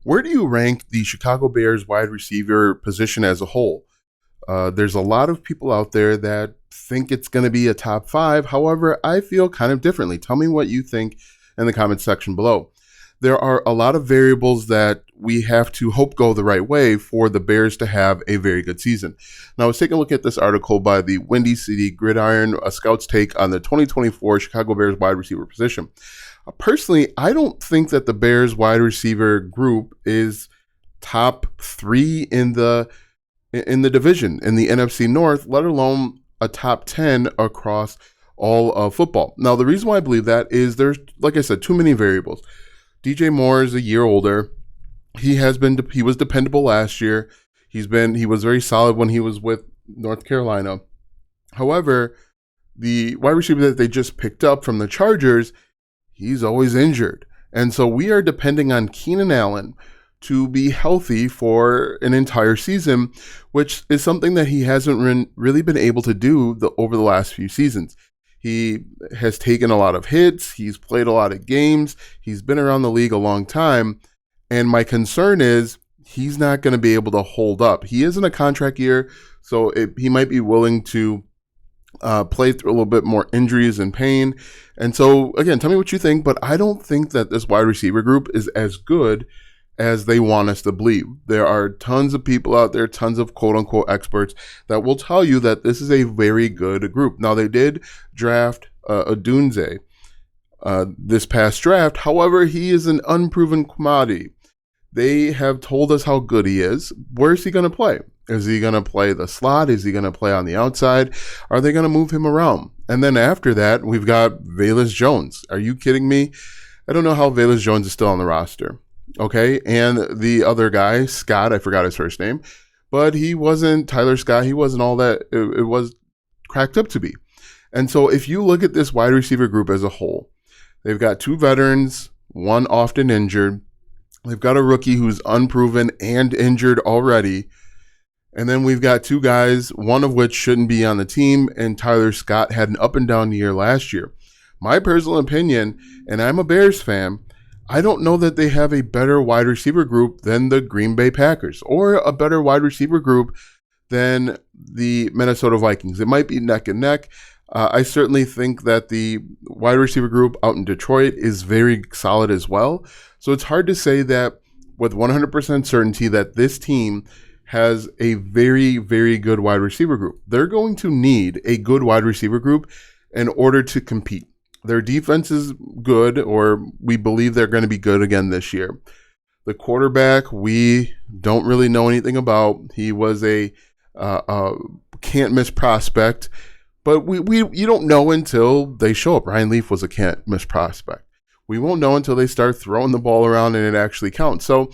Where do you rank the Chicago Bears wide receiver position as a whole? There's a lot of people out there that think it's going to be a top 5. However, I feel kind of differently. Tell me what you think in the comments section below. There are a lot of variables that we have to hope go the right way for the Bears to have a very good season. Now, I was taking a look at this article by the Windy City Gridiron, a scout's take on the 2024 Chicago Bears wide receiver position. Personally, I don't think that the Bears wide receiver group is top 3 in the division, in the NFC North, let alone a top 10 across all of football. Now, the reason why I believe that is there's, like I said, too many variables. DJ Moore is a year older. He was dependable last year. He was very solid when he was with North Carolina. However, the wide receiver that they just picked up from the Chargers, he's always injured. And so we are depending on Keenan Allen to be healthy for an entire season, which is something that he hasn't really been able to do over the last few seasons. He has taken a lot of hits. He's played a lot of games. He's been around the league a long time. And my concern is he's not going to be able to hold up. He is in a contract year, so he might be willing to play through a little bit more injuries and pain. And so, again, tell me what you think, but I don't think that this wide receiver group is as good as they want us to believe. There are tons of people out there, tons of quote-unquote experts that will tell you that this is a very good group. Now, they did draft Odunze this past draft. However, he is an unproven commodity. They have told us how good he is. Where is he going to play? Is he going to play the slot? Is he going to play on the outside? Are they going to move him around? And then after that, we've got Velus Jones. Are you kidding me? I don't know how Velus Jones is still on the roster. Okay, and the other guy, Scott, I forgot his first name, but he wasn't Tyler Scott. He wasn't all that it was cracked up to be. And so if you look at this wide receiver group as a whole, they've got 2 veterans, one often injured. They've got a rookie who's unproven and injured already. And then we've got 2 guys, one of which shouldn't be on the team, and Tyler Scott had an up and down year last year. My personal opinion, and I'm a Bears fan, I don't know that they have a better wide receiver group than the Green Bay Packers or a better wide receiver group than the Minnesota Vikings. It might be neck and neck. I certainly think that the wide receiver group out in Detroit is very solid as well. So it's hard to say that with 100% certainty that this team has a very, very good wide receiver group. They're going to need a good wide receiver group in order to compete. Their defense is good, or we believe they're going to be good again this year. The quarterback, we don't really know anything about. He was a can't-miss prospect, but you don't know until they show up. Ryan Leaf was a can't-miss prospect. We won't know until they start throwing the ball around and it actually counts. So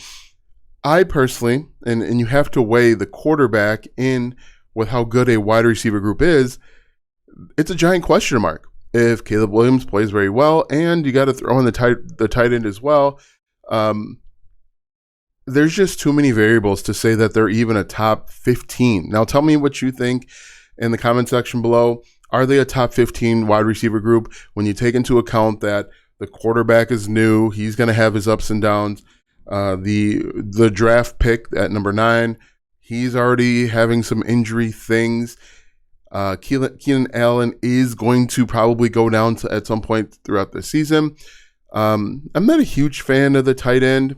I personally, and you have to weigh the quarterback in with how good a wide receiver group is, it's a giant question mark. If Caleb Williams plays very well, and you got to throw in the tight end as well, there's just too many variables to say that they're even a top 15. Now, tell me what you think in the comment section below. Are they a top 15 wide receiver group when you take into account that the quarterback is new? He's going to have his ups and downs. The draft pick at number 9, he's already having some injury things. Keenan Allen is going to probably go down at some point throughout the season. I'm not a huge fan of the tight end.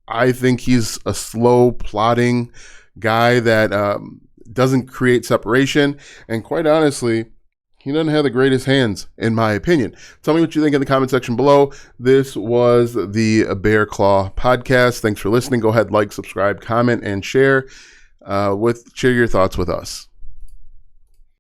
I think he's a slow, plodding guy that doesn't create separation. And quite honestly, he doesn't have the greatest hands, in my opinion. Tell me what you think in the comment section below. This was the Bear Claw podcast. Thanks for listening. Go ahead, like, subscribe, comment, and share your thoughts with us.